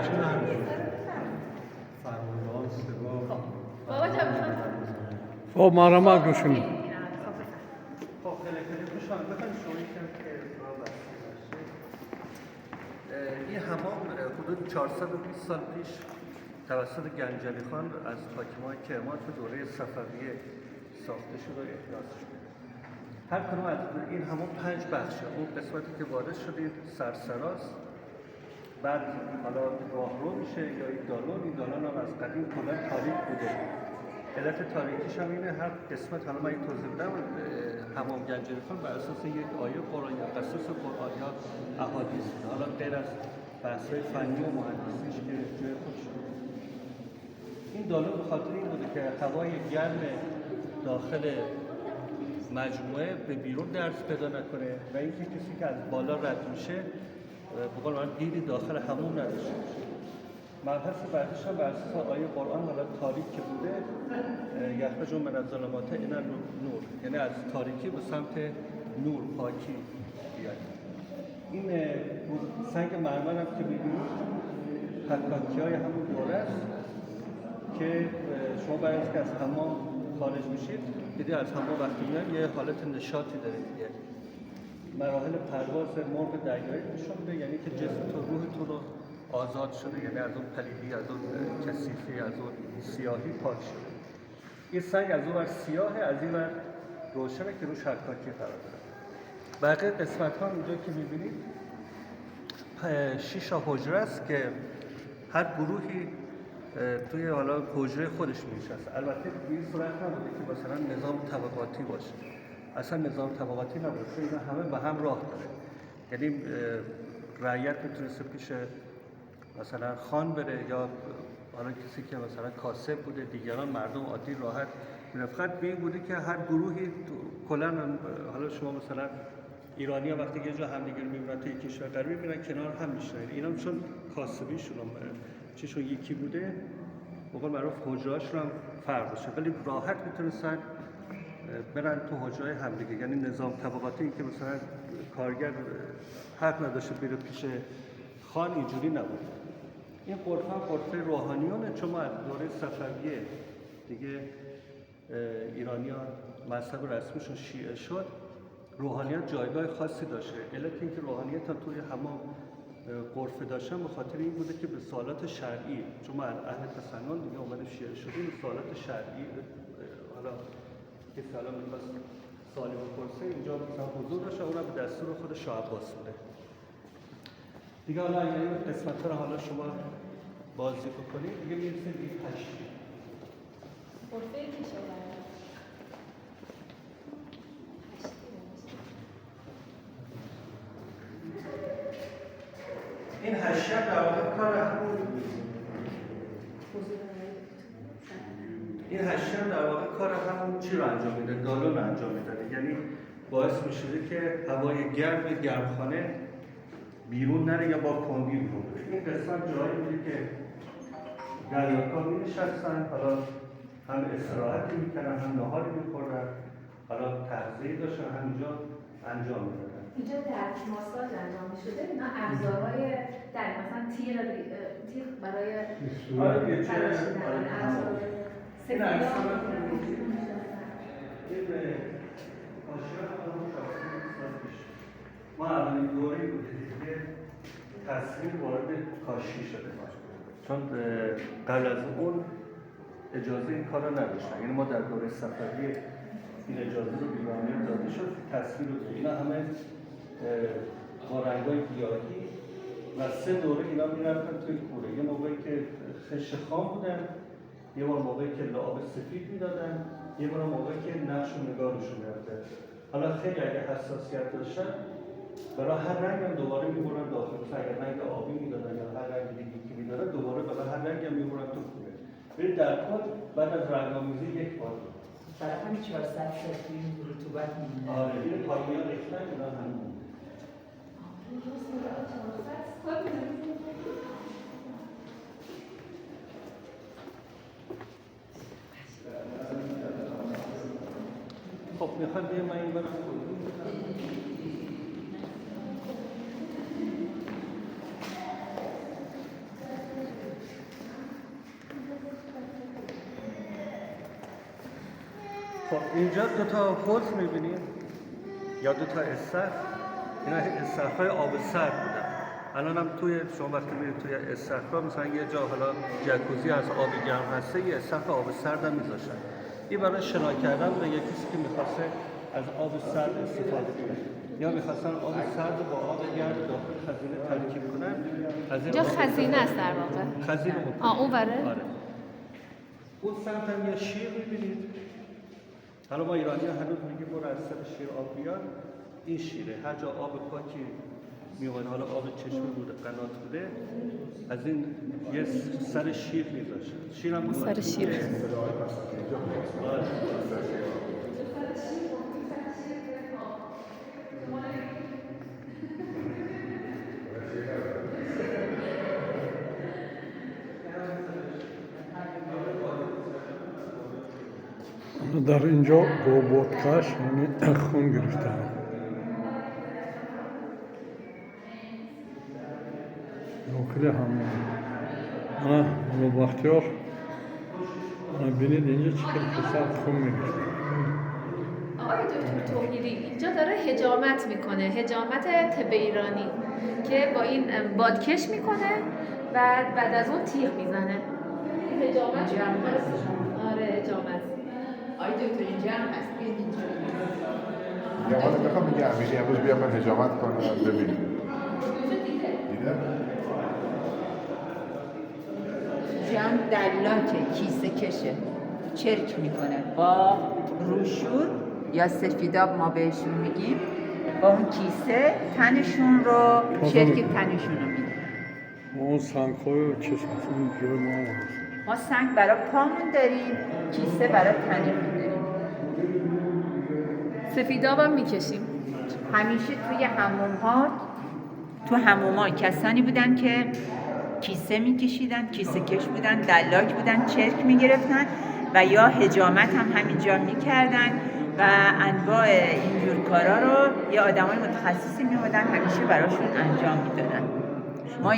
چون همینجور فرمانبان سگاه بابا جان خب ما را ما گوشیم خب خیلی خوشحال بخواهیم شما یکم که راه بسته باشه. این حمام حدود 420 سال پیش توسط گنجلی خان از حاکمان کرمان تو دوره صفویه ساخته شد و احداث شد. هر کدوم از این حمام 5 بخشه. اون قسمتی که وارد شدید سرسراست، بعد حالا راهرو میشه یا این دالان هم از قدیم کلا تاریک بوده. علت تاریکیش هم اینه هر قسمت، حالا من این توضیح بدم، حمام گنجلی خان بر اساس یک آیه قرآن یا قصص قرآن یا احادیث بوده. حالا غیر از بحث‌های فنی و مهندسیش که جای خودش بوده. این دالان به خاطر این بوده که هوای گرم داخل مجموعه به بیرون درز پیدا نکنه و اینکه کسی که از بالا رد میشه به قول من دیدی داخل همون نداشته باشه. مبحث بعدش هم بر اساس آیه قرآن حالا تاریک که بوده یخرج من الظلمات الی نور، یعنی از تاریکی به سمت نور پاکی بیاد. این سنگ مرمر هم که می‌بینید حکاکی‌های همون دوره است که شما برای اینکه از حمام خارج میشید دیدی از حمام وقتی میان یه حالت نشاطی داره دیگه. مراحل پرواز مرغ دریایی نشون میده، یعنی که جسم تو روح تو رو آزاد شده، یعنی از اون پلیدی، از اون کثیفی، از اون سیاهی پاک شده. این سنگ از اون ور سیاهه، از این ور روشنه که روش حکاکی قرار داره. بقیه قسمت ها اینجا که میبینید 6 حجره است که هر گروهی توی حالا حجره خودش می‌نشسته. البته به این صورت نبوده که مثلا نظام طبقاتی باشه. اصلا نظام طبقاتی نبوده. اینا همه به هم راه داره. یعنی رعیت میتونسته پیش مثلا خان بره یا حالا کسی که مثلا کاسب بوده، دیگران مردم عادی راحت فقط به این بوده که هر گروهی کلا حالا شما مثلا ایرانی ها وقتی یه جا همدیگه رو میبینن توی کشور غریبی میرن کنار هم میشنن. اینا چون کاسبیشون چشون یکی بوده بقول معروف حجرهاشون هم فرق داشته، ولی راحت میتونستن برن تو حجرهای همدیگه. یعنی نظام طبقاتی این که مثلا کارگر حق نداشته بره پیش خان اینجوری نبود. این غرفه هم غرفه روحانیونه، چون ما از دوره صفویه دیگه ایرانی ها مذهب رسمیشون شیعه شد، روحانیت جایگاه خاصی داشته. علت اینکه روحانیت تا توی حمام غرفه داشتن به خاطر این بوده که به سوالات شرعی، چون ما اهل تسنن دیگه اومده شیعه شدیم، به سوالات شرعی حالا که سلام می‌خواست سوالی بپرسه اینجا مثلا حضور داشته، اونم به دستور خود شاه عباس بوده. دیگه حالا اگر این قسمت‌ها رو حالا شما بازی بکنید دیگه میرسید به 8 غرفه میشه این حاشیه در واقع کار همون این حاشیه در واقع کار همون چی رو انجام میده؟ دالون رو انجام میده. یعنی باعث میشه که هوای گرمخانه بیرون نره یا با کندی بیرون بره. این قسمت جایی بوده که دریاکا می‌نشستن، حالا هم استراحتی میکنن، هم نهاری میخوردن، حالا تغذیه داشتن، همینجا انجام میدادن. اینجا در ماساژ انجام می‌شده، اینا ابزارهای در مثلا تیر برای آره چه این اکثرا این کاشی‌ها همون شخصی سال پیش ما اولین دوره بوده که تصویر وارد کاشی شده، چون قبل از اون اجازه این کار رو نداشتن. یعنی ما در دوره صفویه این اجازه رو ایرانیان داده شد تصویر رو. اینا همه با رنگ‌های گیاهی و 3 دوره اینا میرفتن توی کوره. یه موقعی که خشت خام بودن، یه بار موقعی که لعاب سفید میدادن، یه بار موقعی که نقش و نگارشون میرفته. حالا خیلی اگه حساسیت داشتن برای هر رنگ هم دوباره میبرن داخل. مثلا اگر رنگ آبی میدادن یا هر رنگ دیگه که میدادن دوباره برای هر رنگ هم میبرن تو کوره. ولی در کل بعد از رنگ‌آمیزی یک بار برای همین 400 سفید رطوبت می‌مونه. آره این پایین‌ها ریختن اینا همین. خب میخواد بیه من این برم خب اینجا دو تا حوض میبینید یا دو تا استخر. اینا استخرهای آب سرد بودن. الان هم شما وقتی میرید توی استخرها مثلا یه جا حالا جکوزی از آب گرم هسته یه استخر آب سرد هم میذاشتن. این برای شنا کردن به یه کسی که میخواسته از آب سرد استفاده کنه یا میخواستن آب سرد با آب گرم داخل خزینه ترکیب کنن. از اینجا خزینه است در واقع. خزینه بکنن. اون بره؟ آره. اون سمت هم یه شیر میبینید. حالا ما ایرانی هنوز میگیم برو از سر شیر آب بیار. این شیره هر جا آب پاکی میومد، حالا آب چشمه بوده، قنات بوده، از این یه سر شیر میذاشت. شیرم بود سر شیر. در اینجا با بادکش یعنی خون گرفتن. داخل همون بختیار بینید اینجا چقدر پسر خون میگرفت. آقای دکتر توحیدی اینجا داره حجامت میکنه، حجامت طب ایرانی که با این بادکش میکنه و بعد از اون تیغ میزنه. حجامت آره حجامت. آقای دکتر اینجا هم هست، بیاید اینجا. یا حالا میخوام میگه امیری امروز بیام من حجامت کنم ببینیم. دیده؟ جمع دلاکه، کیسه کشه، چرک میکنه با روشور یا سفیداب ما بهشون میگیم، با اون کیسه تنشون رو چرک تنشون رو میده. اون سنگ‌های و چشم اون جای ما هست. ما سنگ برای پامون داریم، کیسه برای تنمون داریم. سفیدابم میکشیم. همیشه توی حموم‌ها کسانی بودن که کیسه میکشیدن، کیسه کش بودن، دلاک بودن، چرک میگرفتن و یا حجامت هم همینجا میکردن و انواع اینجور کارا رو یا آدمای متخصصی میومدن همیشه براشون انجام میدادن.